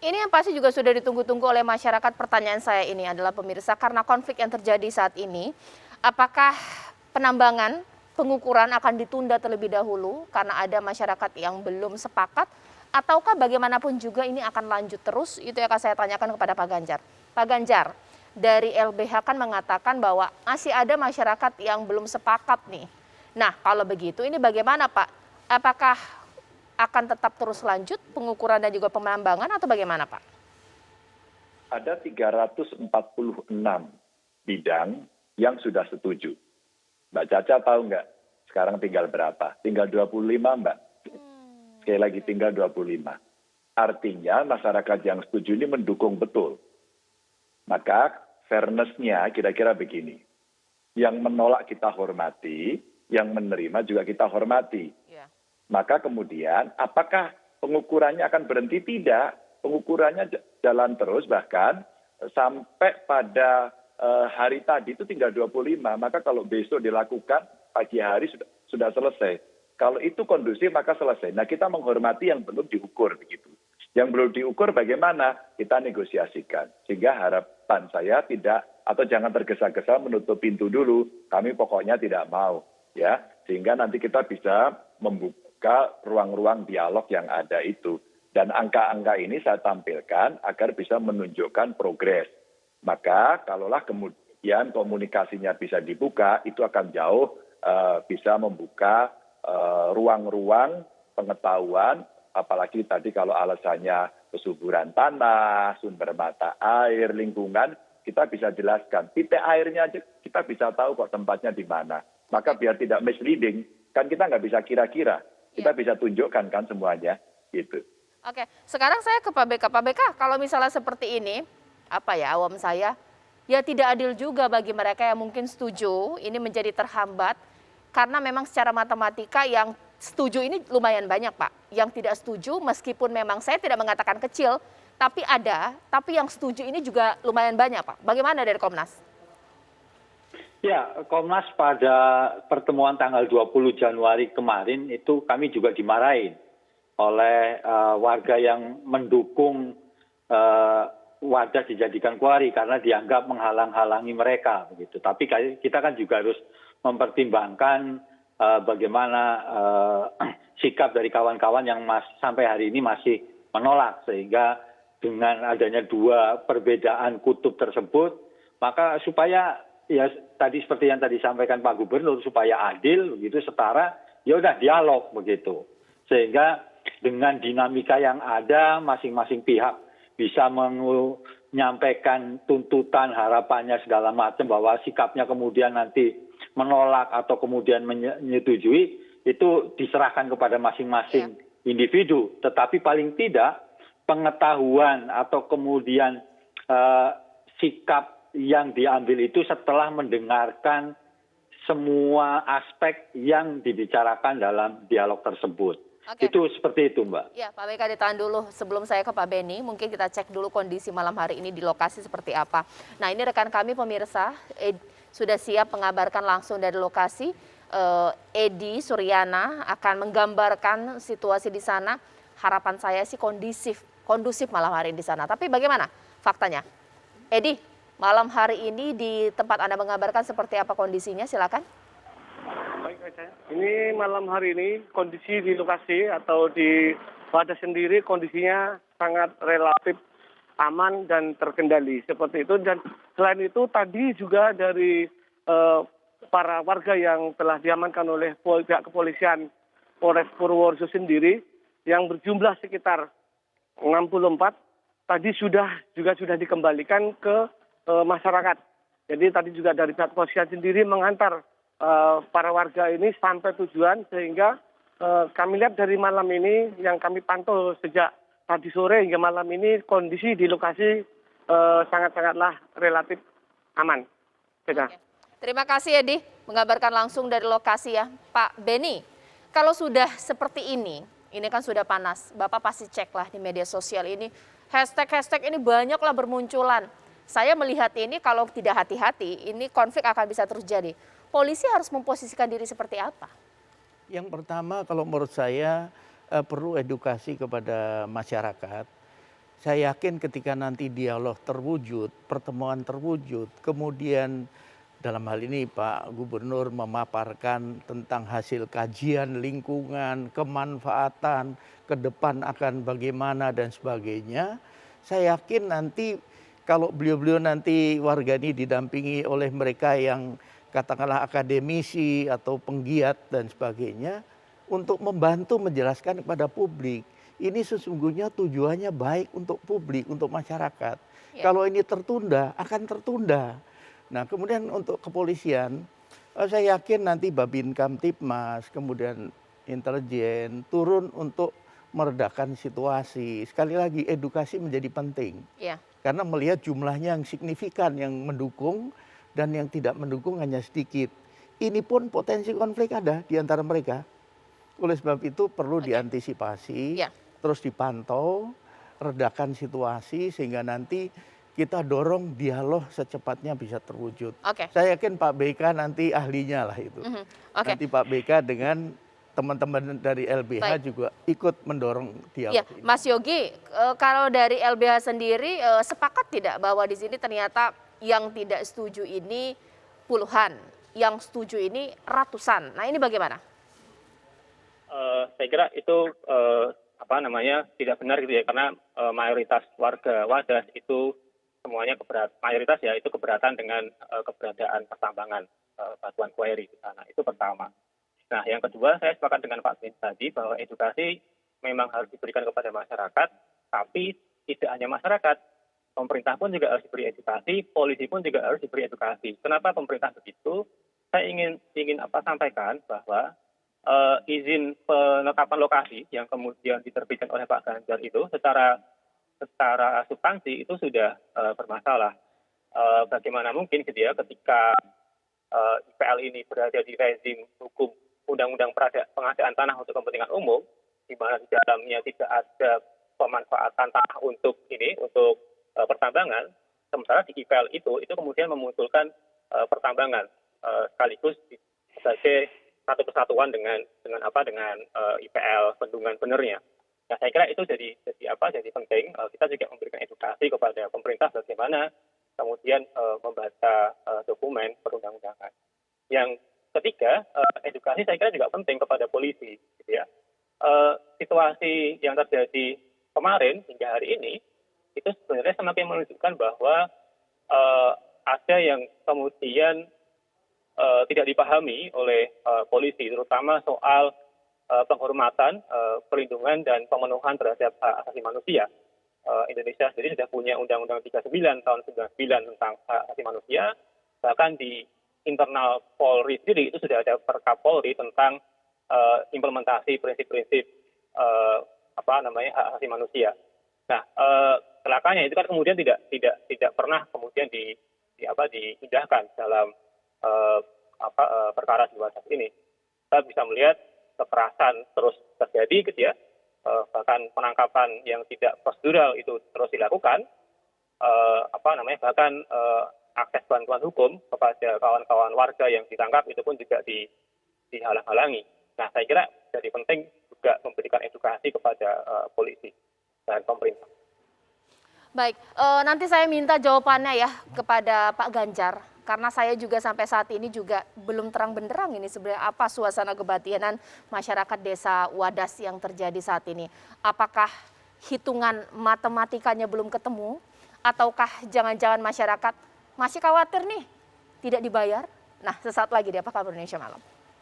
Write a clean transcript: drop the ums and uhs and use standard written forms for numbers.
Ini yang pasti juga sudah ditunggu-tunggu oleh masyarakat. Pertanyaan saya ini adalah pemirsa, karena konflik yang terjadi saat ini, apakah penambangan, pengukuran akan ditunda terlebih dahulu karena ada masyarakat yang belum sepakat, ataukah bagaimanapun juga ini akan lanjut terus? Itu yang akan saya tanyakan kepada Pak Ganjar. Pak Ganjar, dari LBH kan mengatakan bahwa masih ada masyarakat yang belum sepakat nih. Nah, kalau begitu ini bagaimana Pak? Apakah akan tetap terus lanjut pengukuran dan juga penambangan atau bagaimana Pak? Ada 346 bidang yang sudah setuju. Mbak Caca tahu nggak sekarang tinggal berapa? Tinggal 25 Mbak. Sekali lagi tinggal 25. Artinya masyarakat yang setuju ini mendukung betul. Maka fairness-nya kira-kira begini. Yang menolak kita hormati, yang menerima juga kita hormati. Ya. Maka kemudian apakah pengukurannya akan berhenti? Tidak. Pengukurannya jalan terus, bahkan sampai pada hari tadi itu tinggal 25. Maka kalau besok dilakukan pagi hari sudah selesai. Kalau itu kondusif maka selesai. Nah, kita menghormati yang belum diukur begitu. Yang belum diukur bagaimana? Kita negosiasikan. Sehingga harapan saya tidak, atau jangan tergesa-gesa menutup pintu dulu. Kami pokoknya tidak mau, ya. Sehingga nanti kita bisa membuka ruang-ruang dialog yang ada itu. Dan angka-angka ini saya tampilkan agar bisa menunjukkan progres. Maka kalaulah kemudian komunikasinya bisa dibuka, itu akan jauh bisa membuka ruang-ruang pengetahuan, apalagi tadi kalau alasannya kesuburan tanah, sumber mata air, lingkungan, kita bisa jelaskan. Titik airnya aja kita bisa tahu kok tempatnya di mana. Maka biar tidak misleading, kan kita nggak bisa kira-kira. Kita bisa tunjukkan kan semuanya, gitu. Oke, sekarang saya ke Pak BK. Pak BK, kalau misalnya seperti ini, awam saya, ya tidak adil juga bagi mereka yang mungkin setuju, ini menjadi terhambat, karena memang secara matematika yang setuju ini lumayan banyak Pak. Yang tidak setuju meskipun memang saya tidak mengatakan kecil, tapi yang setuju ini juga lumayan banyak Pak. Bagaimana dari Komnas? Ya, Komnas pada pertemuan tanggal 20 Januari kemarin itu kami juga dimarahin oleh warga yang mendukung wadah dijadikan kuari karena dianggap menghalang-halangi mereka begitu. Tapi kita kan juga harus mempertimbangkan bagaimana sikap dari kawan-kawan yang sampai hari ini masih menolak, sehingga dengan adanya dua perbedaan kutub tersebut, maka supaya ya tadi seperti yang tadi sampaikan Pak Gubernur, supaya adil begitu, setara, ya udah dialog begitu. Sehingga dengan dinamika yang ada, masing-masing pihak bisa menyampaikan tuntutan, harapannya segala macam, bahwa sikapnya kemudian nanti menolak atau kemudian menyetujui, itu diserahkan kepada masing-masing individu. Tetapi paling tidak pengetahuan atau kemudian sikap yang diambil itu setelah mendengarkan semua aspek yang dibicarakan dalam dialog tersebut. Oke. Itu seperti itu, Mbak. Ya, Pak BK ditahan dulu. Sebelum saya ke Pak Beni, mungkin kita cek dulu kondisi malam hari ini di lokasi seperti apa. Nah, ini rekan kami pemirsa sudah siap mengabarkan langsung dari lokasi. Edi Suryana akan menggambarkan situasi di sana. Harapan saya sih kondusif malam hari di sana. Tapi bagaimana faktanya? Edi, malam hari ini di tempat Anda mengabarkan seperti apa kondisinya? Silakan. Baik, ini malam hari ini kondisi di lokasi atau di wadah sendiri kondisinya sangat relatif aman dan terkendali seperti itu. Dan selain itu tadi juga dari para warga yang telah diamankan oleh pihak kepolisian Polres Purworejo sendiri yang berjumlah sekitar 64 tadi sudah dikembalikan ke masyarakat. Jadi tadi juga dari pihak kepolisian sendiri mengantar para warga ini sampai tujuan, sehingga kami lihat dari malam ini yang kami pantau sejak tadi sore hingga malam ini kondisi di lokasi sangat-sangatlah relatif aman. Oke. Terima kasih Edi mengabarkan langsung dari lokasi ya. Pak Beni, kalau sudah seperti ini kan sudah panas, Bapak pasti cek lah di media sosial ini, hashtag ini banyaklah bermunculan. Saya melihat ini kalau tidak hati-hati, ini konflik akan bisa terus jadi. Polisi harus memposisikan diri seperti apa? Yang pertama kalau menurut saya perlu edukasi kepada masyarakat. saya yakin ketika nanti dialog terwujud, pertemuan terwujud, kemudian dalam hal ini Pak Gubernur memaparkan tentang hasil kajian lingkungan, kemanfaatan, ke depan akan bagaimana dan sebagainya. Saya yakin nanti kalau beliau-beliau nanti warga ini didampingi oleh mereka yang katakanlah akademisi atau penggiat dan sebagainya, untuk membantu menjelaskan kepada publik. Ini sesungguhnya tujuannya baik untuk publik, untuk masyarakat. Ya. Kalau ini tertunda, akan tertunda. Nah, kemudian untuk kepolisian, saya yakin nanti Babin Kamtipmas, kemudian intelijen turun untuk meredakan situasi. Sekali lagi, edukasi menjadi penting. Ya. Karena melihat jumlahnya yang signifikan, yang mendukung dan yang tidak mendukung hanya sedikit. Ini pun potensi konflik ada di antara mereka. Oleh sebab itu perlu diantisipasi, Ya. terus dipantau, redakan situasi sehingga nanti kita dorong dialog secepatnya bisa terwujud. Oke. Saya yakin Pak BK nanti ahlinya lah itu. Oke. Nanti Pak BK dengan teman-teman dari LBH Baik. juga ikut mendorong dialog Ya, ini. Mas Yogi, kalau dari LBH sendiri sepakat tidak bahwa di sini ternyata yang tidak setuju ini puluhan, yang setuju ini ratusan. Nah, ini bagaimana? Saya kira itu tidak benar gitu ya, karena mayoritas warga Wadas itu semuanya mayoritas ya itu keberatan dengan keberadaan pertambangan batuan kuari di sana. Itu pertama. Nah, yang kedua, saya sepakat dengan Pak Bin tadi bahwa edukasi memang harus diberikan kepada masyarakat, tapi tidak hanya masyarakat, pemerintah pun juga harus diberi edukasi, polisi pun juga harus diberi edukasi. Kenapa pemerintah begitu? Saya ingin sampaikan bahwa izin penetapan lokasi yang kemudian diterbitkan oleh Pak Ganjar itu secara substansi itu sudah bermasalah. Bagaimana mungkin gitu ya ketika IPL ini berada di rezim hukum Undang-Undang Pengadaan Tanah untuk Kepentingan Umum, di mana di dalamnya tidak ada pemanfaatan tanah untuk pertambangan, sementara di IPL itu kemudian memunculkan pertambangan sekaligus sebagai satu kesatuan dengan IPL bendungan benernya. Nah, saya kira itu jadi penting. Kita juga memberikan edukasi kepada pemerintah bagaimana kemudian membaca dokumen perundang-undangan. Yang ketiga, edukasi saya kira juga penting kepada polisi, gitu ya. Situasi yang terjadi kemarin hingga hari ini itu sebenarnya semakin menunjukkan bahwa ada yang kemudian tidak dipahami oleh polisi, terutama soal penghormatan, perlindungan dan pemenuhan terhadap hak asasi manusia. Indonesia sendiri sudah punya Undang-Undang 39 tahun 99 tentang hak asasi manusia, bahkan di internal Polri sendiri itu sudah ada Perkapolri tentang implementasi prinsip-prinsip hak asasi manusia. Nah, celakanya itu kan kemudian tidak pernah kemudian diindahkan dalam perkara di Wadas ini. Kita bisa melihat kekerasan terus terjadi gitu ya, bahkan penangkapan yang tidak prosedural itu terus dilakukan, bahkan akses bantuan hukum kepada kawan-kawan warga yang ditangkap itu pun juga dihalang-halangi. Nah, saya kira jadi penting juga memberikan edukasi kepada polisi dan pemerintah. Baik, nanti saya minta jawabannya ya kepada Pak Ganjar. Karena saya juga sampai saat ini juga belum terang benderang ini sebenarnya apa suasana kebatinan masyarakat desa Wadas yang terjadi saat ini. Apakah hitungan matematikanya belum ketemu? Ataukah jangan-jangan masyarakat masih khawatir nih tidak dibayar? Nah, sesaat lagi di Apa Kabar Indonesia Malam.